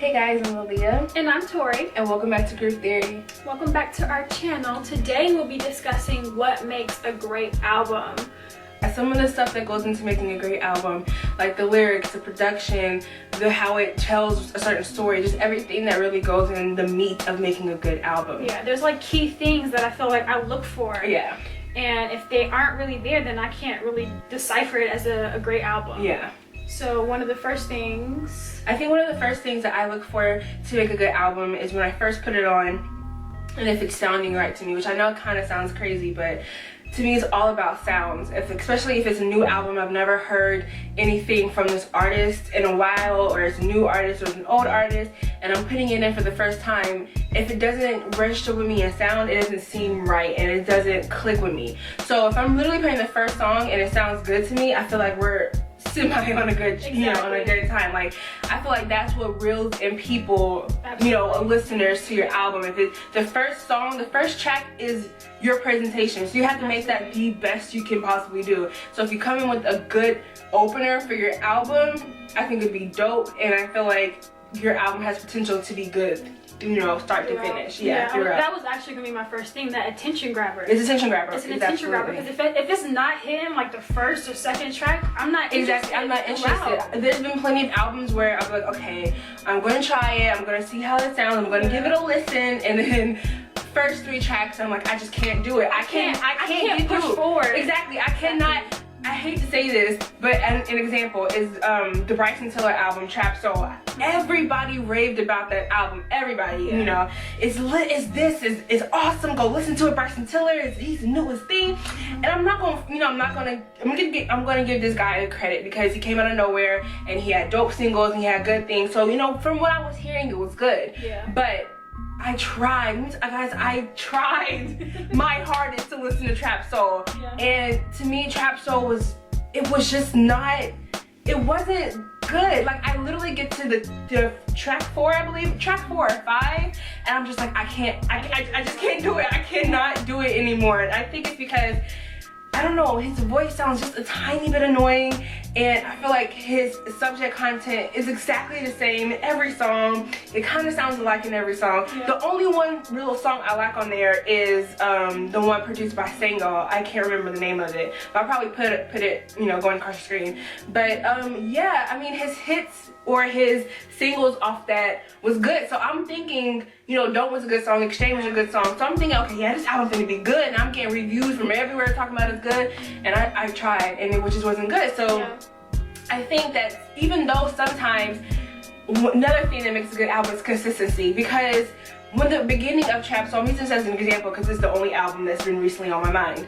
Hey guys, I'm Aaliyah. And I'm Tori. And welcome back to GrooveTheorii. Welcome back to our channel. Today we'll be discussing what makes a great album. Some of the stuff that goes into making a great album, like the lyrics, the production, how it tells a certain story, just everything that really goes in the meat of making a good album. Yeah, there's like key things that I feel like I look for. Yeah. And if they aren't really there, then I can't really decipher it as a great album. Yeah. So one of the first things... I think one of the first things that I look for to make a good album is when I first put it on, and if it's sounding right to me, which I know kind of sounds crazy, but to me it's all about sounds. Especially if it's a new album, I've never heard anything from this artist in a while, or it's a new artist or it's an old artist, and I'm putting it in for the first time. If it doesn't register with me in sound, it doesn't seem right and it doesn't click with me. So if I'm literally playing the first song and it sounds good to me, I feel like we're semi on a good, you know, on a good time. Like, I feel like that's what reels in people, you know, listeners to your album. If it's the first song, the first track is your presentation, so you have to make that the best you can possibly do. So if you come in with a good opener for your album, I think it'd be dope, and I feel like your album has potential to be good, you know, start to finish. Yeah, that was actually gonna be my first thing, that attention grabber. It's attention grabber. It's an attention grabber, because if it's not hitting like the first or second track, I'm not interested. I'm not interested. There's been plenty of albums where I'm like, okay, I'm gonna try it, I'm gonna see how it sounds, I'm gonna give it a listen, and then first 3 tracks I'm like, I just can't do it. I can't get push through. forward. Exactly. I cannot. I hate to say this, but an example is the Bryson Tiller album, Trap Soul. Everybody raved about that album. Everybody, you know, it's lit, it's awesome. Go listen to it, Bryson Tiller. He's the newest thing. And I'm gonna give this guy credit because he came out of nowhere and he had dope singles and he had good things. So, you know, from what I was hearing, it was good. Yeah. But I tried, guys, I tried my hardest to listen to Trap Soul. Yeah. And to me, Trap Soul was just not, it wasn't good. Like, I literally get to the track 4, I believe, track 4 or 5, and I'm just like, I just can't do it. I cannot do it anymore. And I think it's because, I don't know, his voice sounds just a tiny bit annoying, and I feel like his subject content is exactly the same in every song. It kind of sounds alike in every song. Yeah. The only one real song I like on there is the one produced by Sango. I can't remember the name of it, but I'll probably put it, you know, going across the screen. But yeah, I mean, his hits or his singles off that was good. So I'm thinking, you know, Don't was a good song, Exchange was a good song. So I'm thinking, okay, yeah, this album's gonna be good, and I'm getting reviews from everywhere talking about it's good, and I tried, and it just wasn't good. So yeah. I think that even though sometimes another thing that makes a good album is consistency, because when the beginning of Trap Soul, I'm using this as an example because it's the only album that's been recently on my mind.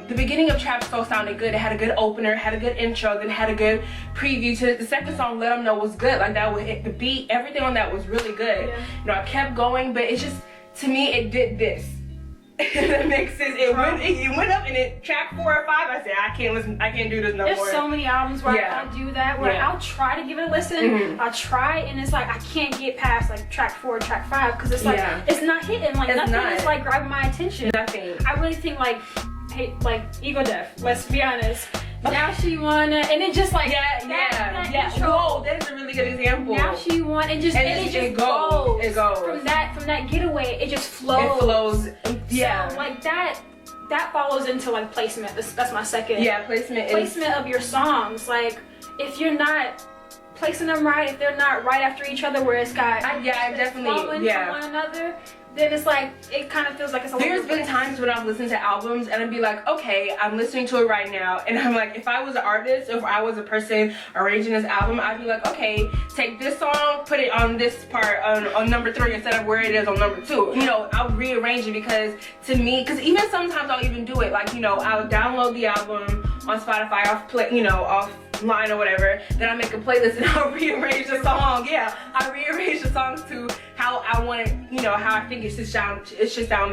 The beginning of Trap Soul sounded good. It had a good opener, had a good intro, then had a good preview to it. The second song, Let 'Em Know, was good. Like, that would hit the beat. Everything on that was really good. Yeah. You know, I kept going, but it just, to me, it did this. That makes sense. It went up, and it track 4 or 5. I said, I can't listen. I can't do this no more. There's so many albums where I do that, where I'll try to give it a listen. I'll try, and it's like I can't get past like track 4, track 5, because it's like it's not hitting. Like, nothing is like grabbing my attention. Nothing. I really think like Ego Death. Let's be honest. Now she wanna, and it just like Whoa, that is a really good example. Now she want, and it goes. It goes from that getaway. It just flows. It flows. Yeah. So like that follows into like placement. That's my second. Yeah, placement of your songs. Like, if you're not placing them right, if they're not right after each other, where it's got definitely from one another, then it's like, it kind of feels like it's a There's been times when I've listened to albums and I'd be like, okay, I'm listening to it right now, and I'm like, if I was an artist, if I was a person arranging this album, I'd be like, okay, take this song, put it on this part on number 3 instead of where it is on number 2. You know, I'll rearrange it, because to me, because even sometimes I'll even do it, like, you know, I'll download the album on Spotify offline or whatever, then I make a playlist and I'll rearrange the song. Yeah, I rearrange the songs to how I want it, you know, how I think it should sound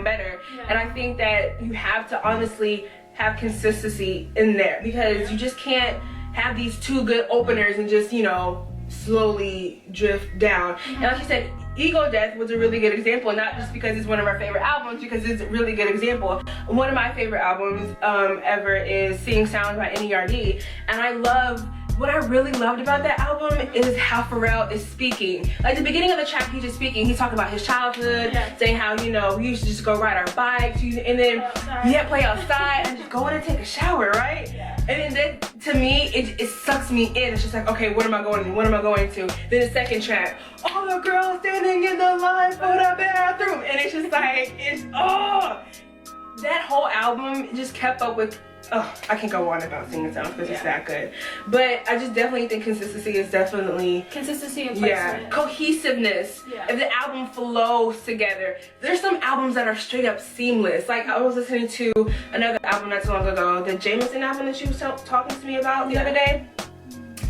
better. Yeah. And I think that you have to honestly have consistency in there, because you just can't have these 2 good openers and just, you know, slowly drift down. And like you said, Ego Death was a really good example, not just because it's one of our favorite albums, because it's a really good example. One of my favorite albums ever is Sing Sounds by NERD, and I love what I really loved about that album is how Pharrell is speaking. Like the beginning of the track, he's just speaking. He's talking about his childhood, saying how, you know, we used to just go ride our bikes, and then play outside and just go in and take a shower, right? And then to me, it sucks me in. It's just like, okay, what am I going to? What am I going to? Then the second track, all the girls standing in the line for the bathroom, and it's just like, that whole album just kept up with. I can't go on about singing sounds because it's that good. But I just definitely think consistency is definitely... Consistency and placement. Cohesiveness. If the album flows together. There's some albums that are straight up seamless. Like I was listening to another album not too long ago, the Jameson album that you was talking to me about the other day.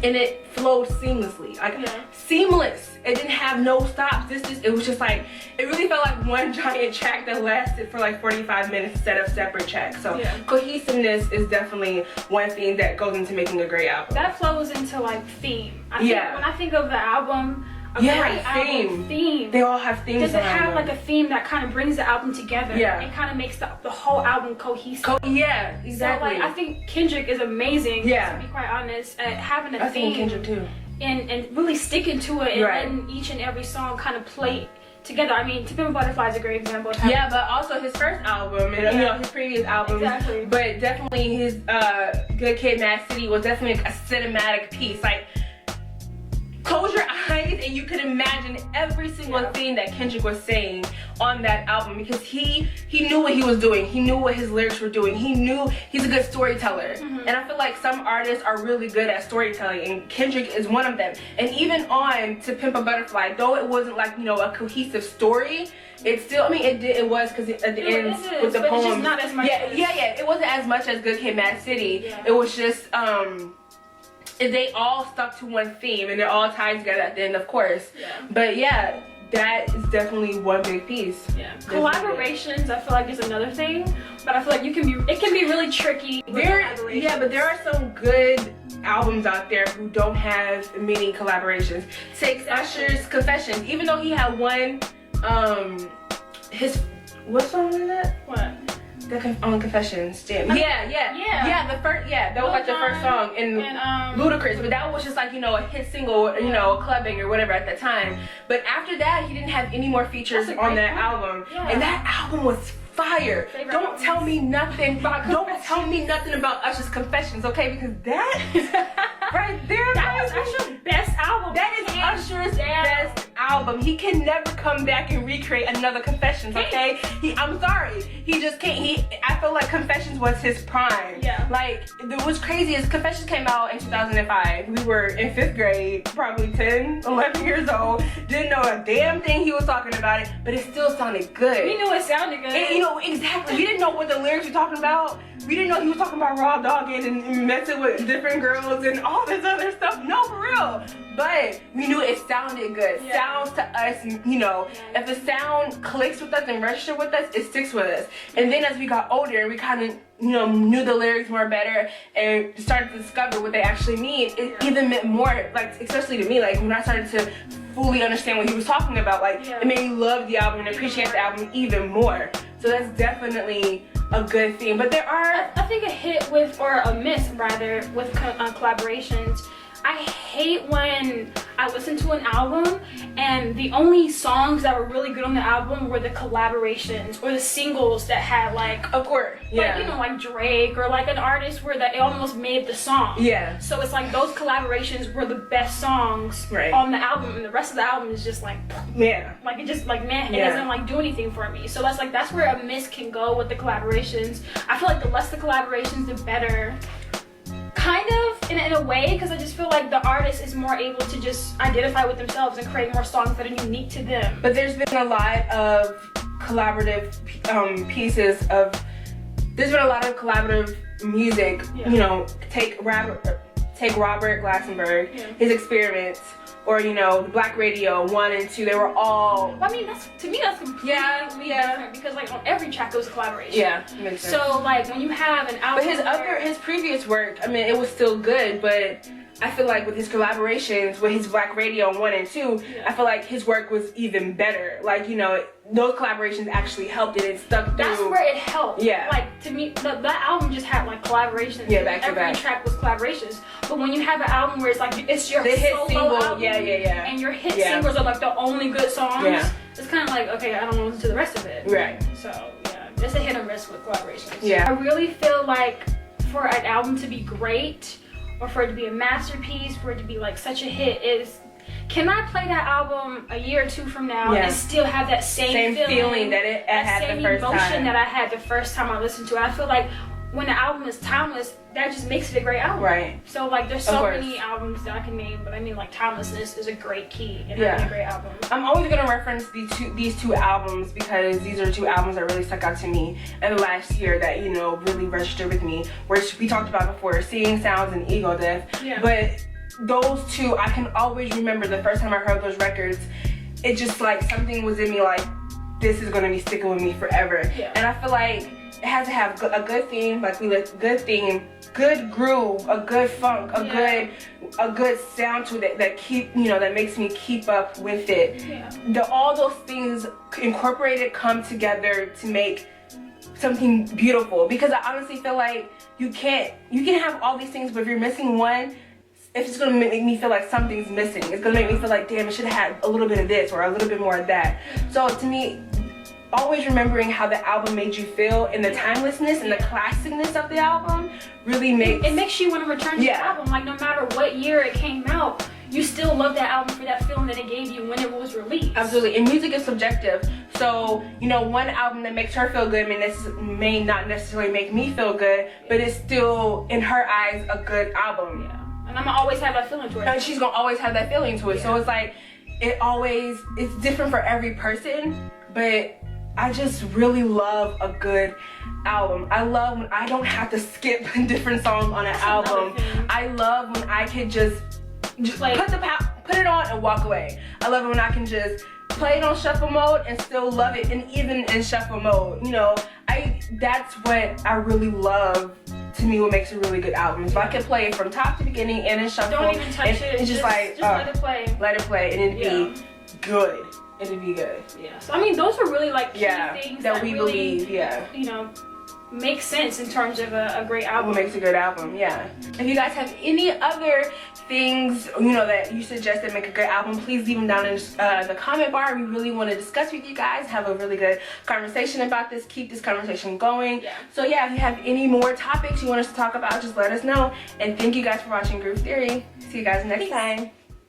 And it flowed seamlessly. Like seamless. It didn't have no stops. It was just like, it really felt like one giant track that lasted for like 45 minutes instead of separate tracks. So cohesiveness is definitely one thing that goes into making a great album. That flows into like theme. I think when I think of the album, great album theme. They all have themes. Does it have like a theme that kind of brings the album together? It kind of makes the whole album cohesive. Exactly. So like I think Kendrick is amazing. To be quite honest, at having a theme. I think Kendrick too. And really sticking to it and letting each and every song kind of play together. I mean, To Pimp a Butterfly is a great example of how but also his first album and you know his previous albums. But definitely his Good Kid, Mad City was definitely a cinematic piece. Like, close your eyes and you could imagine every single thing that Kendrick was saying on that album, because he knew what he was doing. He knew what his lyrics were doing. He knew he's a good storyteller. And I feel like some artists are really good at storytelling, and Kendrick is one of them. And even on To Pimp a Butterfly, though it wasn't like, you know, a cohesive story, it still, I mean, it was, because at the end with the poem, it's just not as much it wasn't as much as Good Kid, Mad City. It was just they all stuck to one theme and they're all tied together at the end, of course. But yeah, that is definitely one big piece. Collaborations, I feel like, is another thing, but I feel like it can be really tricky. But there are some good albums out there who don't have many collaborations. Take Usher's Confessions. Even though he had one, what song was that? What? On Confessions, Jam. The first, that was like the first song in Ludacris, but that was just like, you know, a hit single, you know, clubbing or whatever at the time. But after that, he didn't have any more features on that album, and that album was fire. Don't tell me nothing about Usher's Confessions, okay? Because that right there, that was Usher's best album. That is Usher's best album. He can never come back and recreate another Confessions, okay? I'm sorry, he just can't. I feel like Confessions was his prime. Like, what's crazy is Confessions came out in 2005. We were in 5th grade, probably 10, 11 years old. Didn't know a damn thing he was talking about it, but it still sounded good. We knew it sounded good. And, you know, exactly. We didn't know what the lyrics were talking about. We didn't know he was talking about raw dogging and messing with different girls and all this other stuff. No, for real. But we knew it sounded good. Sounds to us, you know, if the sound clicks with us and registers with us, it sticks with us. And then as we got older, we kind of, you know, knew the lyrics more better and started to discover what they actually mean. It even meant more, like, especially to me, like when I started to fully understand what he was talking about, like it made me love the album and appreciate the album even more. So that's definitely a good thing. But there are, I think, a hit with, or a miss rather, with collaborations. I hate when I listen to an album and the only songs that were really good on the album were the collaborations or the singles that had like, of course, like, you know, like Drake or like an artist where that it almost made the song. So it's like those collaborations were the best songs on the album, and the rest of the album is just like, like it just like it doesn't like do anything for me. So that's where a miss can go with the collaborations. I feel like the less the collaborations, the better. Kind of, in a way, because I just feel like the artist is more able to just identify with themselves and create more songs that are unique to them. But there's been a lot of collaborative pieces of, there's been a lot of collaborative music, you know, take Robert Glassenberg, his Experiments, or, you know, the Black Radio 1 and 2, they were all... I mean, to me that's completely different, because like on every track it was a collaboration. Makes sense. So like when you have an album... But his previous work, I mean, it was still good, but I feel like with his collaborations with his Black Radio 1 and 2, I feel like his work was even better. Like, you know, those collaborations actually helped it. It stuck through. That's where it helped. Yeah. Like, to me, that album just had like collaborations. Yeah, back to back. Every track was collaborations. But when you have an album where it's like, it's your hit solo single, album, and your hit singles are like the only good songs, it's kind of like, okay, I don't want to listen to the rest of it. Right. So, yeah, it's a hit and miss with collaborations. Yeah. I really feel like for an album to be great, or for it to be a masterpiece, for it to be like such a hit, is can I play that album a year or two from now and still have that same feeling that it had the first time? That same emotion that I had the first time I listened to it. I feel like when the album is timeless, that just makes it a great album. Right. So like there's so many albums that I can name, but I mean like timelessness is a great key in having a great album. I'm always gonna reference these two albums because these are two albums that really stuck out to me in the last year that, you know, really registered with me. Which we talked about before, Seeing Sounds and Ego Death. Yeah. But those two, I can always remember the first time I heard those records, it just like something was in me like, this is gonna be sticking with me forever. Yeah. And I feel like it has to have a good theme, like good theme, good groove, a good funk, a good sound to it that keep, you know, that makes me keep up with it. Yeah. All those things incorporated come together to make something beautiful. Because I honestly feel like you can have all these things, but if you're missing one, if it's gonna make me feel like something's missing, it's gonna make me feel like, damn, it should have had a little bit of this or a little bit more of that. So to me, always remembering how the album made you feel and the timelessness and the classicness of the album really makes you want to return to the album. Like no matter what year it came out, you still love that album for that feeling that it gave you when it was released. Absolutely. And music is subjective. So, you know, one album that makes her feel good may not necessarily make me feel good, but it's still, in her eyes, a good album. Yeah. And I'm gonna always have that feeling to it. And she's gonna always have that feeling to it. Yeah. So it's like, it's different for every person, but I just really love a good album. I love when I don't have to skip different songs on an album. I love when I can just like put it on and walk away. I love it when I can just play it on shuffle mode and still love it, and even in shuffle mode, you know, that's what I really love. To me, what makes a really good album is if I can play it from top to beginning and in shuffle. Don't even touch it. It's just like let it play. Let it play, and it'd be good. It'd be good. Yeah. So I mean, those are really like key things that we really believe. You know, make sense in terms of a great album. What makes a good album? Yeah. If you guys have any other things, you know, that you suggest that make a good album, please leave them down in the comment bar. We really want to discuss with you guys, have a really good conversation about this, keep this conversation going. Yeah. So yeah, if you have any more topics you want us to talk about, just let us know. And thank you guys for watching Groove Theory. See you guys next time.